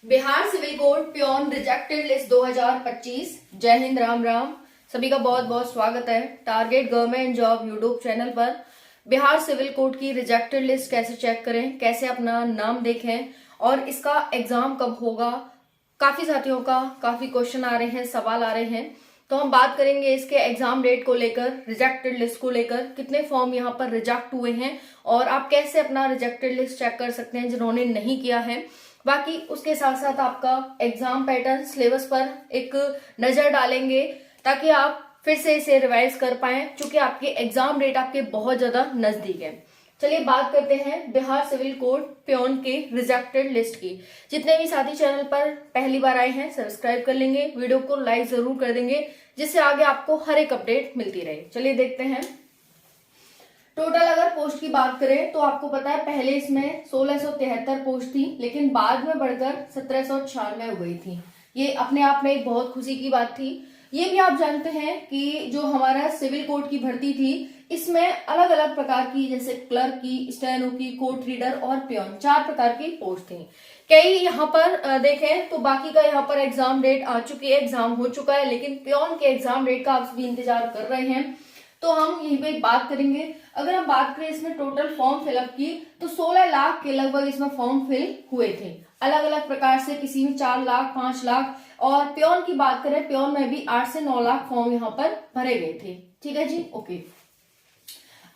Bihar civil court peon rejected list 2025। Jai Hind, Ram Ram. सभी का बहुत बहुत स्वागत है target government job YouTube channel पर। बिहार सिविल कोड की रिजेक्टेड लिस्ट कैसे चेक करें, कैसे अपना नाम देखें और इसका एग्जाम कब होगा। काफी साथियों का काफी क्वेश्चन आ रहे हैं, सवाल आ रहे हैं, तो हम बात करेंगे इसके एग्जाम डेट को लेकर, रिजेक्टेड लिस्ट को लेकर, कितने फॉर्म यहाँ पर रिजेक्ट हुए हैं और आप कैसे अपना रिजेक्टेड लिस्ट चेक कर सकते हैं जिन्होंने नहीं किया है। बाकी उसके साथ साथ आपका एग्जाम पैटर्न, सिलेबस पर एक नजर डालेंगे ताकि आप फिर से इसे रिवाइज कर पाए, क्योंकि आपके एग्जाम डेट आपके बहुत ज्यादा नजदीक है। चलिए बात करते हैं बिहार सिविल कोड प्योन के रिजेक्टेड लिस्ट की। जितने भी साथी चैनल पर पहली बार आए हैं सब्सक्राइब कर लेंगे, वीडियो को लाइक जरूर कर देंगे, जिससे आगे आपको हर एक अपडेट मिलती रहे। चलिए देखते हैं टोटल अगर पोस्ट की बात करें तो आपको पता है पहले इसमें 1673 पोस्ट थी, लेकिन बाद में बढ़कर 1796 हो गई थी। ये अपने आप में एक बहुत खुशी की बात थी। ये भी आप जानते हैं कि जो हमारा सिविल कोड की भर्ती थी इसमें अलग अलग प्रकार की, जैसे क्लर्क की, स्टेनो की, कोर्ट रीडर और प्योन, 4 प्रकार की पोस्ट थी। कई यहाँ पर देखें तो बाकी का यहाँ पर एग्जाम डेट आ चुकी है, एग्जाम हो चुका है, लेकिन प्योन के एग्जाम डेट का आप सभी इंतजार कर रहे हैं, तो हम यहीं पे बात करेंगे। अगर हम बात करें इसमें टोटल फॉर्म फिलअप की तो 16 लाख के लगभग इसमें फॉर्म फिल हुए थे, अलग अलग प्रकार से, किसी में 4 लाख, 5 लाख, और प्योन की बात करें, प्योन में भी 8 से 9 लाख फॉर्म यहाँ पर भरे गए थे। ठीक है जी, ओके।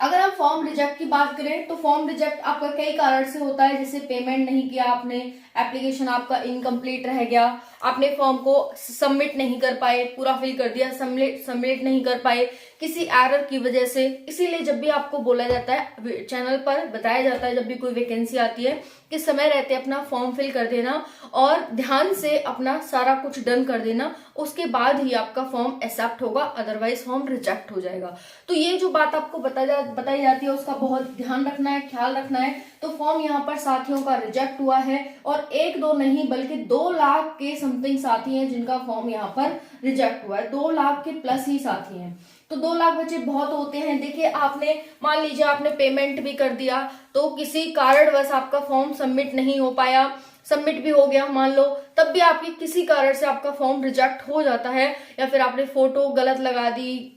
अगर हम फॉर्म रिजेक्ट की बात करें तो फॉर्म रिजेक्ट आपका कई कारण से होता है, जैसे पेमेंट नहीं किया आपने, एप्लीकेशन आपका इनकम्प्लीट रह गया, आपने फॉर्म को सबमिट नहीं कर पाए, पूरा फिल कर दिया, सबमिट नहीं कर पाए किसी एरर की वजह से। इसीलिए जब भी आपको बोला जाता है, चैनल पर बताया जाता है, जब भी कोई वैकेंसी आती है कि समय रहते अपना फॉर्म फिल कर देना और ध्यान से अपना सारा कुछ डन कर देना, उसके बाद ही आपका फॉर्म एक्सेप्ट होगा, अदरवाइज फॉर्म रिजेक्ट हो जाएगा। तो ये जो बात आपको बताई जाती है उसका बहुत ध्यान रखना है, ख्याल रखना है। तो फॉर्म यहाँ पर साथियों का रिजेक्ट हुआ है और 1-2 नहीं बल्कि 2 लाख के समथिंग साथी हैं जिनका फॉर्म यहाँ पर रिजेक्ट हुआ है। 2 लाख के प्लस ही साथी हैं, तो 2 लाख बच्चे बहुत होते हैं। देखिए आपने, मान लीजिए आपने पेमेंट भी कर दिया तो किसी कारणवश आपका फॉर्म सबमिट नहीं हो पाया, सबमिट भी हो गया मान लो, तब भी आपकी किसी कारण से आपका फॉर्म रिजेक्ट हो जाता है, या फिर आपने फोटो गलत लगा दी,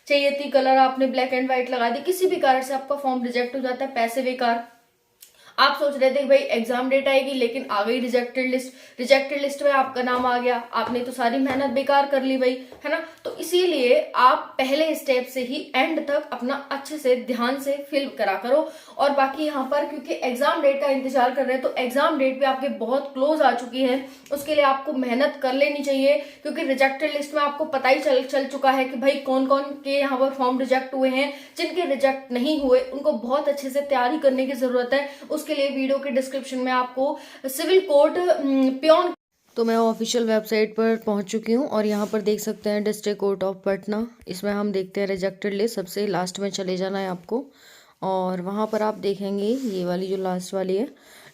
चाहिए थी कलर आपने ब्लैक एंड व्हाइट लगा दी, किसी भी कारण से आपका फॉर्म रिजेक्ट हो जाता है, पैसे बेकार। आप सोच रहे थे कि भाई एग्जाम डेट आएगी, लेकिन आ गई रिजेक्टेड लिस्ट, रिजेक्टेड लिस्ट में आपका नाम आ गया, आपने तो सारी मेहनत बेकार कर ली भाई, है ना। तो इसीलिए आप पहले स्टेप से ही एंड तक अपना अच्छे से ध्यान से फिल करा करो। और बाकी यहाँ पर क्योंकि एग्जाम डेट का इंतजार कर रहे हैं, तो एग्जाम डेट भी आपके बहुत क्लोज आ चुकी है, उसके लिए आपको मेहनत कर लेनी चाहिए, क्योंकि रिजेक्टेड लिस्ट में आपको पता ही चल चुका है कि भाई कौन कौन के यहाँ पर फॉर्म रिजेक्ट हुए हैं। जिनके रिजेक्ट नहीं हुए उनको बहुत अच्छे से तैयारी करने की जरूरत है। उसके लिए वीडियो के डिस्क्रिप्शन में आपको सिविल कोड प्योन, तो मैं ऑफिशियल वेबसाइट पर पहुंच चुकी हूं और यहाँ पर देख सकते हैं डिस्ट्रिक्ट कोर्ट ऑफ पटना। इसमें हम देखते हैं रिजेक्टेड लिस्ट, सबसे लास्ट में चले जाना है आपको और वहाँ पर आप देखेंगे ये वाली जो लास्ट वाली है,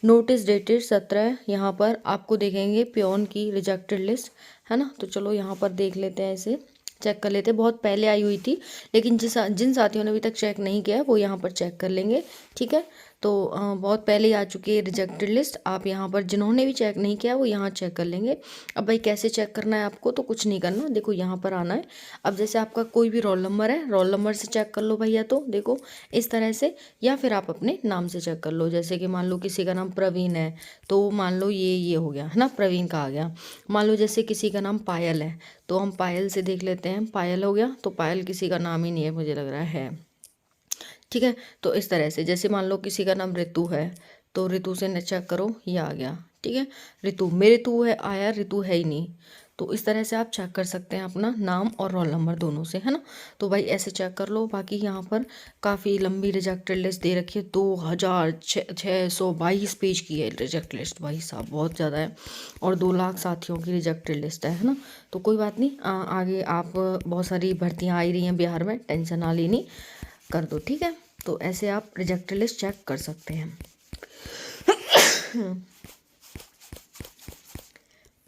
नोटिस डेटेड 17, यहाँ पर आपको देखेंगे प्योन की रिजेक्टेड लिस्ट, है ना। तो चलो यहाँ पर देख लेते हैं, इसे चेक कर लेते हैं। बहुत पहले आई हुई थी, लेकिन जिन साथियों ने अभी तक चेक नहीं किया है वो यहाँ पर चेक कर लेंगे, ठीक है। तो बहुत पहले ही आ चुकी है रिजेक्टेड लिस्ट, आप यहाँ पर जिन्होंने भी चेक नहीं किया वो यहाँ चेक कर लेंगे। अब भाई कैसे चेक करना है आपको, तो कुछ नहीं करना, देखो यहाँ पर आना है। अब जैसे आपका कोई भी रोल नंबर है, रोल नंबर से चेक कर लो भैया, तो देखो इस तरह से, या फिर आप अपने नाम से चेक कर लो। जैसे कि मान लो किसी का नाम प्रवीण है, तो मान लो ये हो गया, है ना, प्रवीण का आ गया। मान लो जैसे किसी का नाम पायल है, तो हम पायल से देख लेते हैं, पायल हो गया, तो पायल किसी का नाम ही नहीं है, मुझे लग रहा है, ठीक है। तो इस तरह से, जैसे मान लो किसी का नाम ऋतु है, तो ऋतु से चेक करो, ये आ गया, ठीक है। ऋतु में ऋतु है आया, ऋतु है ही नहीं, तो इस तरह से आप चेक कर सकते हैं अपना नाम और रोल नंबर दोनों से, है ना। तो भाई ऐसे चेक कर लो। बाकी यहाँ पर काफ़ी लंबी रिजेक्टेड लिस्ट दे रखी है, 2622 पेज की है रिजेक्ट लिस्ट, भाई साहब बहुत ज़्यादा है, और 2 लाख साथियों की रिजेक्टेड लिस्ट है ना। तो कोई बात नहीं, आगे आप बहुत सारी भर्तियाँ आ ही रही हैं बिहार में, टेंशन ना लेनी, कर दो, ठीक है। तो ऐसे आप रिजेक्टेड लिस्ट चेक कर सकते हैं।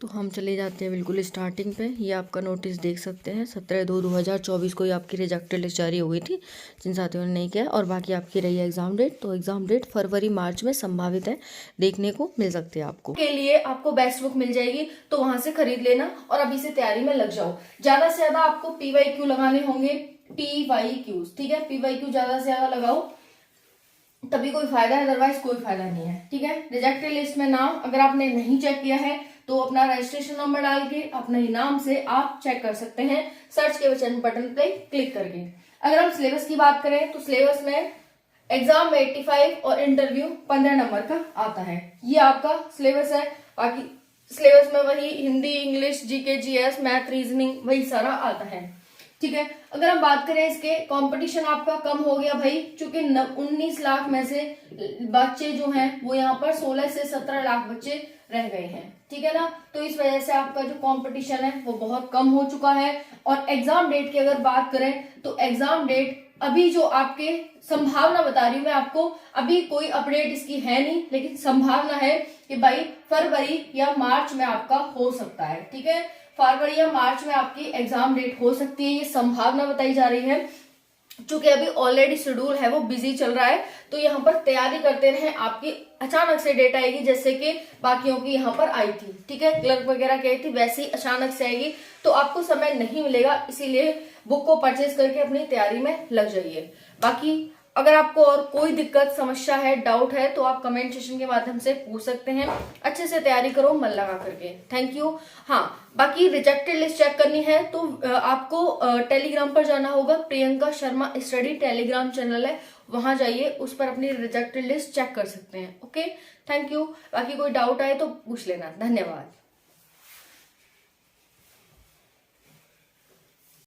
तो हम चले जाते हैं बिल्कुल स्टार्टिंग पे। ये आपका नोटिस देख सकते हैं 17/2/2024 को ही आपकी रिजेक्टेड लिस्ट जारी हो गई थी जिन साथियों ने नहीं किया। और बाकी आपकी रही है एग्जाम डेट, तो एग्जाम डेट फरवरी मार्च में संभावित है, देखने को मिल सकती है आपको। के लिए आपको बेस्ट बुक मिल जाएगी, तो वहां से खरीद लेना और अभी से तैयारी में लग जाओ। ज्यादा से ज्यादा आपको PYQ लगाने होंगे, PYQs, ठीक है। PYQ ज्यादा से ज्यादा लगाओ, तभी कोई फायदा है, अदरवाइज कोई फायदा नहीं है, ठीक है। रिजेक्टेड लिस्ट में नाम अगर आपने नहीं चेक किया है तो अपना रजिस्ट्रेशन नंबर डाल के अपने ही नाम से आप चेक कर सकते हैं, सर्च के बटन पे क्लिक करके। अगर हम सिलेबस की बात करें तो सिलेबस में एग्जाम में 85 और इंटरव्यू 15 नंबर का आता है। ये आपका सिलेबस है। बाकी सिलेबस में वही Hindi, English, GK, GS, math, reasoning, वही सारा आता है, ठीक है। अगर हम बात करें इसके, कंपटीशन आपका कम हो गया भाई, चूंकि 19 लाख में से बच्चे जो हैं वो यहाँ पर 16 से 17 लाख बच्चे रह गए हैं, ठीक है ना। तो इस वजह से आपका जो कंपटीशन है वो बहुत कम हो चुका है। और एग्जाम डेट की अगर बात करें तो एग्जाम डेट अभी जो आपके संभावना बता रही हूँ मैं आपको, अभी कोई अपडेट इसकी है नहीं, लेकिन संभावना है कि भाई फरवरी या मार्च में आपका हो सकता है, ठीक है। फरवरी या मार्च में आपकी एग्जाम डेट हो सकती है, ये संभावना बताई जा रही है। चूंकि अभी ऑलरेडी शेड्यूल है वो बिजी चल रहा है, तो यहाँ पर तैयारी करते रहे, आपकी अचानक से डेट आएगी जैसे कि बाकियों की यहाँ पर आई थी, ठीक है। क्लर्क वगैरह की आई थी, वैसे ही अचानक से आएगी, तो आपको समय नहीं मिलेगा, इसीलिए बुक को परचेज करके अपनी तैयारी में लग जाइए। बाकी अगर आपको और कोई दिक्कत, समस्या है, डाउट है तो आप कमेंट सेक्शन के माध्यम से पूछ सकते हैं। अच्छे से तैयारी करो मन लगा करके। Thank you. हाँ, बाकी रिजेक्टेड लिस्ट चेक करनी है तो आपको टेलीग्राम पर जाना होगा। Priyanka Sharma study Telegram channel है, वहां जाइए, उस पर अपनी रिजेक्टेड लिस्ट चेक कर सकते हैं। Okay, thank you. बाकी कोई डाउट आए तो पूछ लेना। धन्यवाद।